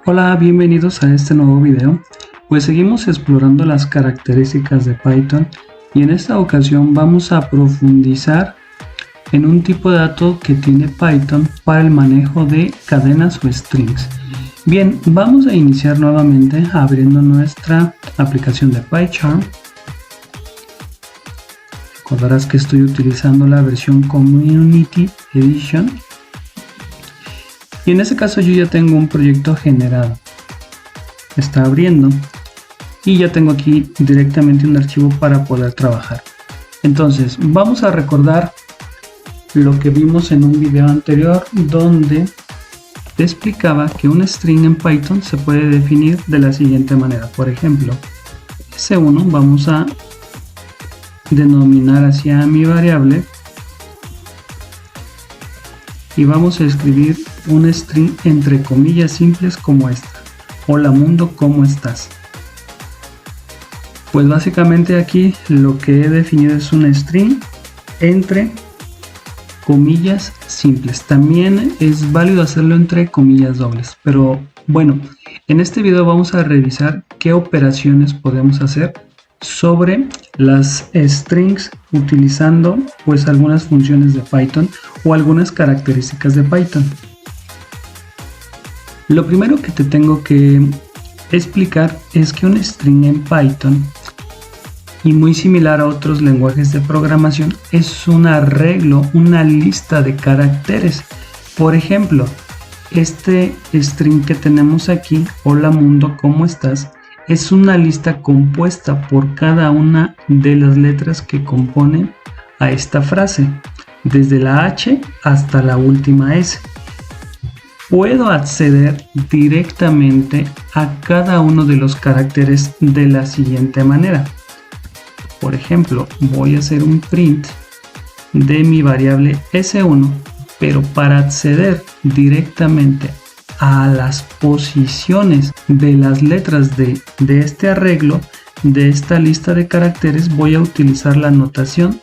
Hola, bienvenidos a este nuevo video. Pues seguimos explorando las características de Python y en esta ocasión vamos a profundizar en un tipo de dato que tiene Python para el manejo de cadenas o strings. Bien, vamos a iniciar nuevamente abriendo nuestra aplicación de PyCharm. Recordarás que estoy utilizando la versión Community Edition. Y en este caso yo ya tengo un proyecto generado. Está abriendo. Y ya tengo aquí directamente un archivo para poder trabajar. Entonces, vamos a recordar lo que vimos en un video anterior donde te explicaba que un string en Python se puede definir de la siguiente manera. Por ejemplo, S1 vamos a denominar hacia mi variable y vamos a escribir un string entre comillas simples como esta. Hola mundo, ¿cómo estás? Pues básicamente aquí lo que he definido es un string entre comillas simples. También es válido hacerlo entre comillas dobles, pero bueno, en este video vamos a revisar qué operaciones podemos hacer sobre las strings utilizando pues algunas funciones de Python o algunas características de Python. Lo primero que te tengo que explicar es que un string en Python, y muy similar a otros lenguajes de programación, es un arreglo, una lista de caracteres. Por ejemplo, este string que tenemos aquí, hola mundo, ¿cómo estás?, es una lista compuesta por cada una de las letras que componen a esta frase, desde la H hasta la última S. Puedo acceder directamente a cada uno de los caracteres de la siguiente manera. Por ejemplo, voy a hacer un print de mi variable S1, pero para acceder directamente a las posiciones de las letras de este arreglo, de esta lista de caracteres, voy a utilizar la notación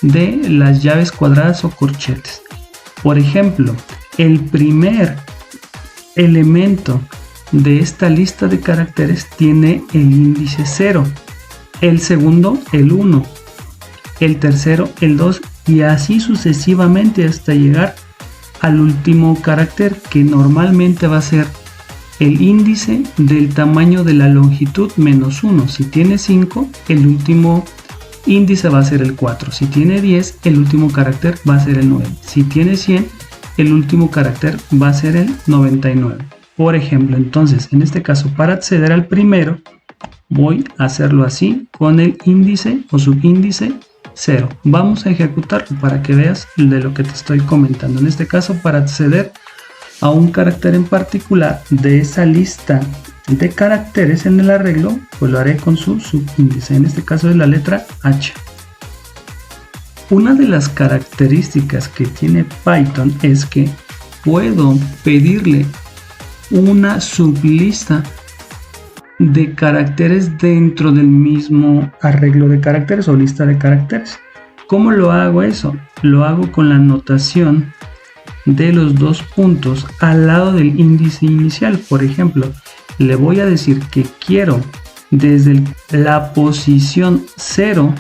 de las llaves cuadradas o corchetes. Por ejemplo, el primer elemento de esta lista de caracteres tiene el índice 0, el segundo el 1, el tercero el 2 y así sucesivamente hasta llegar al último carácter, que normalmente va a ser el índice del tamaño de la longitud menos 1. Si tiene 5, el último índice va a ser el 4. Si tiene 10, el último carácter va a ser el 9. Si tiene 100, el último carácter va a ser el 99. Por ejemplo, entonces, en este caso, para acceder al primero, voy a hacerlo así, con el índice o subíndice 0. Vamos a ejecutarlo para que veas de lo que te estoy comentando. En este caso, para acceder a un carácter en particular de esa lista de caracteres en el arreglo, pues lo haré con su subíndice. En este caso es la letra H. Una de las características que tiene Python es que puedo pedirle una sublista de caracteres dentro del mismo arreglo de caracteres o lista de caracteres. ¿Cómo lo hago eso? Lo hago con la notación de los dos puntos al lado del índice inicial. Por ejemplo, le voy a decir que quiero desde la posición 0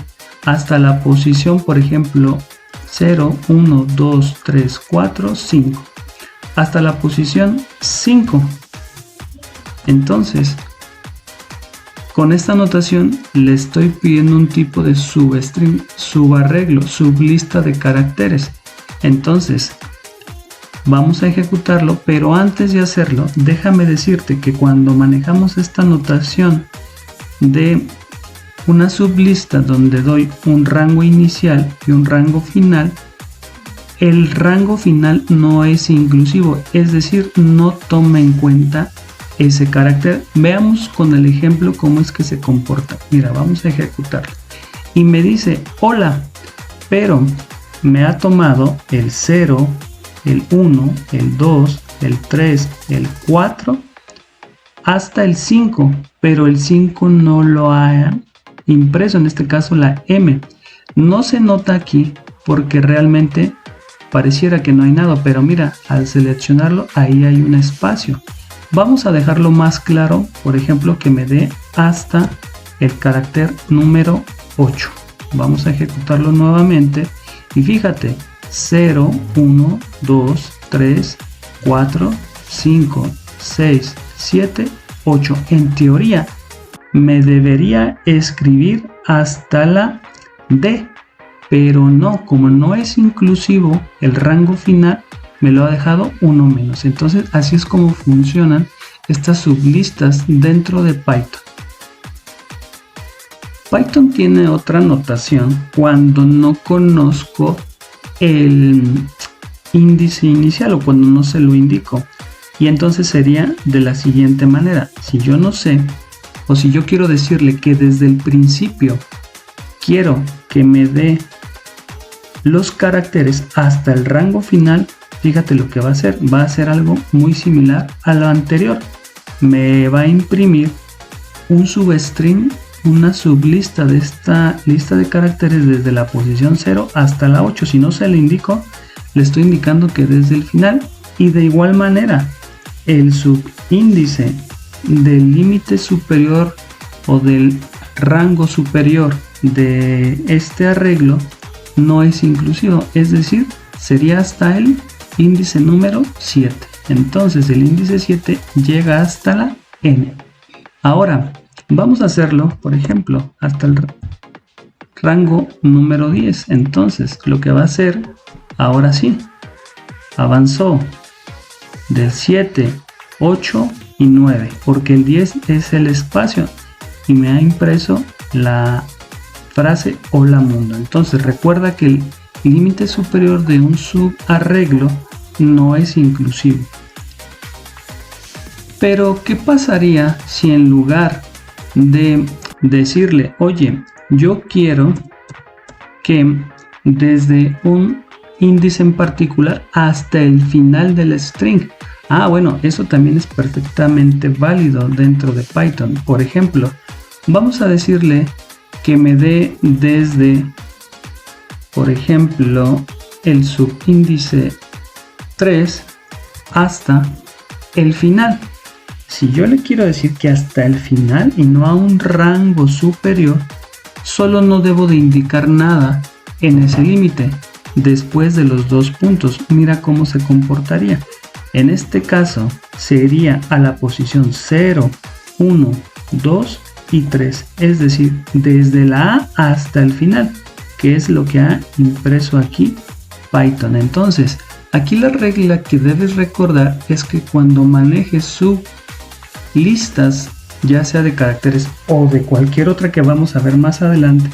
hasta la posición, por ejemplo, 0, 1, 2, 3, 4, 5, hasta la posición 5. Entonces, con esta notación le estoy pidiendo un tipo de substring, subarreglo, sublista de caracteres. Entonces, vamos a ejecutarlo, pero antes de hacerlo, déjame decirte que cuando manejamos esta notación de una sublista donde doy un rango inicial y un rango final, el rango final no es inclusivo, es decir, no toma en cuenta ese carácter. Veamos con el ejemplo cómo es que se comporta. Mira, vamos a ejecutarlo y me dice hola, pero me ha tomado el 0, el 1, el 2, el 3, el 4 hasta el 5, pero el 5 no lo ha impreso, en este caso la M. No se nota aquí porque realmente pareciera que no hay nada, pero mira, al seleccionarlo ahí hay un espacio. Vamos a dejarlo más claro, por ejemplo, que me dé hasta el carácter número 8. Vamos a ejecutarlo nuevamente y fíjate, 0, 1, 2, 3, 4, 5, 6, 7, 8. En teoría me debería escribir hasta la D, pero no, como no es inclusivo, el rango final me lo ha dejado 1 menos. Entonces así es como funcionan estas sublistas dentro de Python. Python tiene otra notación cuando no conozco el índice inicial o cuando no se lo indico. Y entonces sería de la siguiente manera. Si yo no sé, o si yo quiero decirle que desde el principio quiero que me dé los caracteres hasta el rango final, fíjate lo que va a hacer. Va a hacer algo muy similar a lo anterior. Me va a imprimir un substring, una sublista de esta lista de caracteres desde la posición 0 hasta la 8. Si no se le indico, le estoy indicando que desde el final. Y de igual manera, el subíndice del límite superior o del rango superior de este arreglo no es inclusivo, es decir, sería hasta el índice número 7. Entonces el índice 7 llega hasta la n. Ahora vamos a hacerlo, por ejemplo, hasta el rango número 10. Entonces lo que va a hacer, ahora sí, avanzó del 7, 8 y 9, porque el 10 es el espacio y me ha impreso la frase hola mundo. Entonces recuerda que el límite superior de un subarreglo no es inclusivo. Pero ¿qué pasaría si en lugar de decirle, oye, yo quiero que desde un índice en particular hasta el final del string? Ah, bueno, eso también es perfectamente válido dentro de Python. Por ejemplo, vamos a decirle que me dé desde, por ejemplo, el subíndice 3 hasta el final. Si yo le quiero decir que hasta el final y no a un rango superior, solo no debo de indicar nada en ese límite después de los 2 puntos. Mira cómo se comportaría. En este caso sería a la posición 0, 1, 2 y 3, es decir, desde la A hasta el final, que es lo que ha impreso aquí Python. Entonces, aquí la regla que debes recordar es que cuando manejes sublistas, ya sea de caracteres o de cualquier otra que vamos a ver más adelante,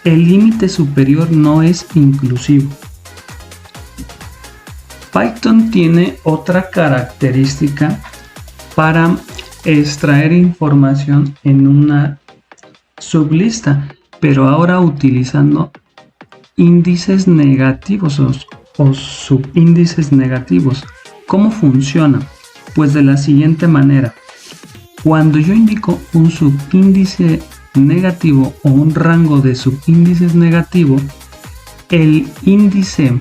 el límite superior no es inclusivo. Python tiene otra característica para extraer información en una sublista, pero ahora utilizando índices negativos o subíndices negativos. ¿Cómo funciona? Pues de la siguiente manera. Cuando yo indico un subíndice negativo o un rango de subíndices negativo, el índice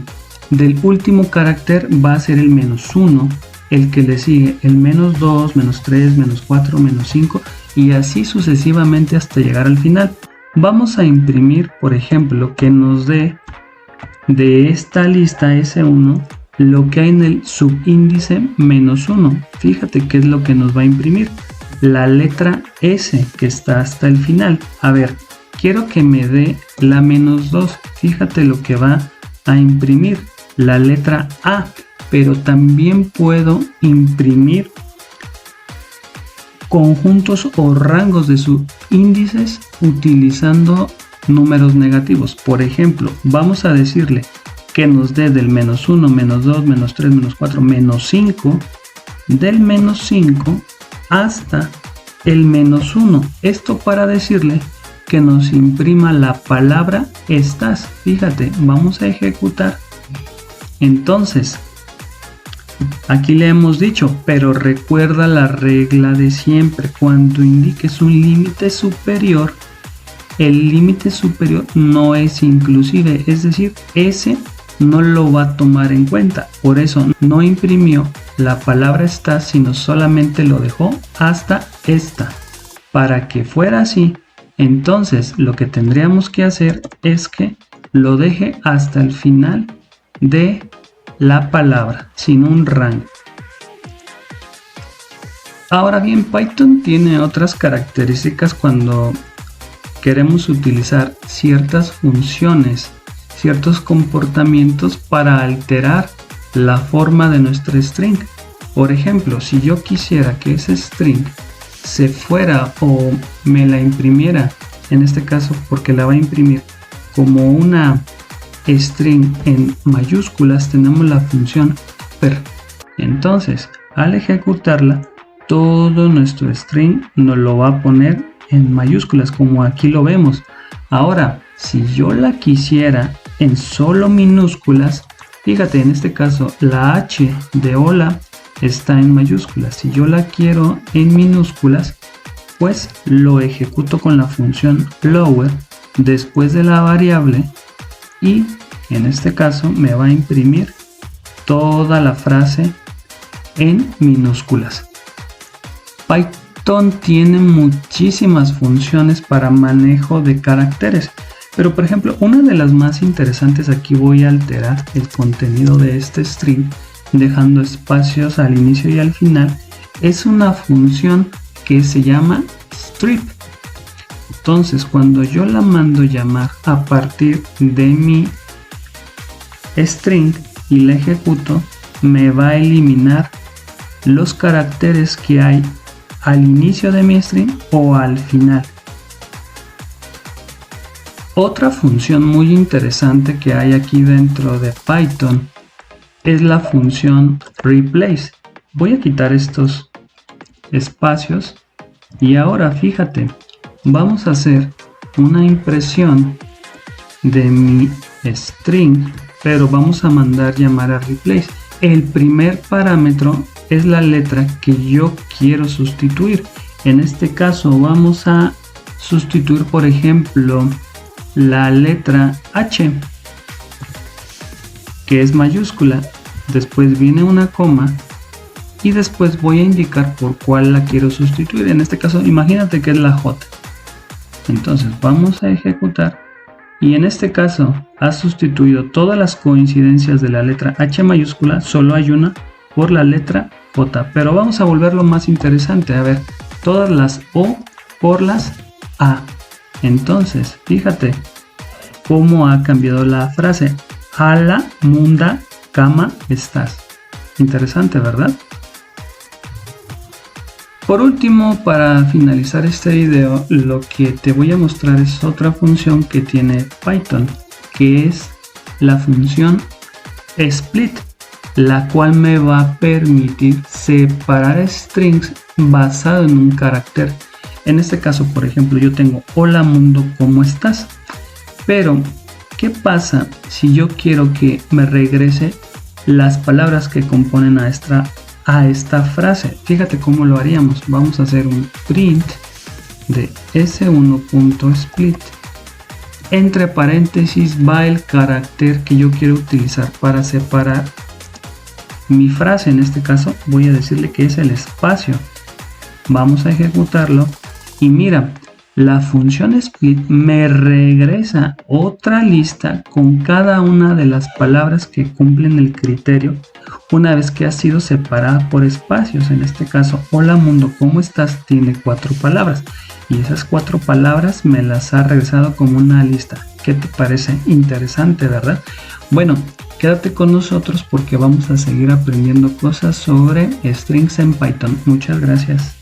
del último carácter va a ser el -1, el que le sigue el -2, -3, -4, -5 y así sucesivamente hasta llegar al final. Vamos a imprimir, por ejemplo, que nos dé de esta lista S1 lo que hay en el subíndice -1. Fíjate qué es lo que nos va a imprimir. La letra S que está hasta el final. A ver, quiero que me dé la -2. Fíjate lo que va a imprimir. La letra A, pero también puedo imprimir conjuntos o rangos de subíndices utilizando números negativos. Por ejemplo, vamos a decirle que nos dé del -1, -2, -3, -4, -5, del -5 hasta el -1. Esto para decirle que nos imprima la palabra estás. Fíjate, vamos a ejecutar. Entonces, aquí le hemos dicho, pero recuerda la regla de siempre. Cuando indiques un límite superior, el límite superior no es inclusive, es decir, ese no lo va a tomar en cuenta. Por eso no imprimió la palabra está, sino solamente lo dejó hasta esta. Para que fuera así, entonces lo que tendríamos que hacer es que lo deje hasta el final de la palabra, sin un rango. Ahora bien, Python tiene otras características cuando queremos utilizar ciertas funciones, ciertos comportamientos para alterar la forma de nuestra string. Por ejemplo, si yo quisiera que ese string se fuera o me la imprimiera, en este caso porque la va a imprimir como una string en mayúsculas, tenemos la función per. Entonces, al ejecutarla, todo nuestro string nos lo va a poner en mayúsculas, como aquí lo vemos. Ahora, si yo la quisiera en solo minúsculas, fíjate, en este caso la H de hola está en mayúsculas. Si yo la quiero en minúsculas, pues lo ejecuto con la función lower después de la variable y en este caso me va a imprimir toda la frase en minúsculas. Python tiene muchísimas funciones para manejo de caracteres, pero por ejemplo una de las más interesantes, aquí voy a alterar el contenido de este string dejando espacios al inicio y al final, es una función que se llama strip. Entonces cuando yo la mando llamar a partir de mi string y la ejecuto, me va a eliminar los caracteres que hay al inicio de mi string o al final. Otra función muy interesante que hay aquí dentro de Python es la función replace. Voy a quitar estos espacios y ahora fíjate, vamos a hacer una impresión de mi string, pero vamos a mandar llamar a replace. El primer parámetro es la letra que yo quiero sustituir. En este caso vamos a sustituir, por ejemplo, la letra H, que es mayúscula. Después viene una coma y después voy a indicar por cuál la quiero sustituir. En este caso, imagínate que es la J. Entonces vamos a ejecutar y en este caso ha sustituido todas las coincidencias de la letra H mayúscula, solo hay una por la letra J, pero vamos a volverlo más interesante. A ver, todas las O por las A. Entonces, fíjate cómo ha cambiado la frase. Ala, munda, cama, estás. Interesante, ¿verdad? Por último, para finalizar este video, lo que te voy a mostrar es otra función que tiene Python, que es la función split, la cual me va a permitir separar strings basado en un carácter. En este caso, por ejemplo, yo tengo hola mundo, ¿cómo estás? Pero, ¿qué pasa si yo quiero que me regrese las palabras que componen a esta frase? Fíjate cómo lo haríamos. Vamos a hacer un print de s1.split. Entre paréntesis va el carácter que yo quiero utilizar para separar mi frase. En este caso voy a decirle que es el espacio. Vamos a ejecutarlo y mira, la función split me regresa otra lista con cada una de las palabras que cumplen el criterio una vez que ha sido separada por espacios. En este caso, hola mundo, ¿cómo estás? Tiene 4 palabras y esas 4 palabras me las ha regresado como una lista. ¿Qué te parece? Interesante, ¿verdad? Bueno, quédate con nosotros porque vamos a seguir aprendiendo cosas sobre strings en Python. Muchas gracias.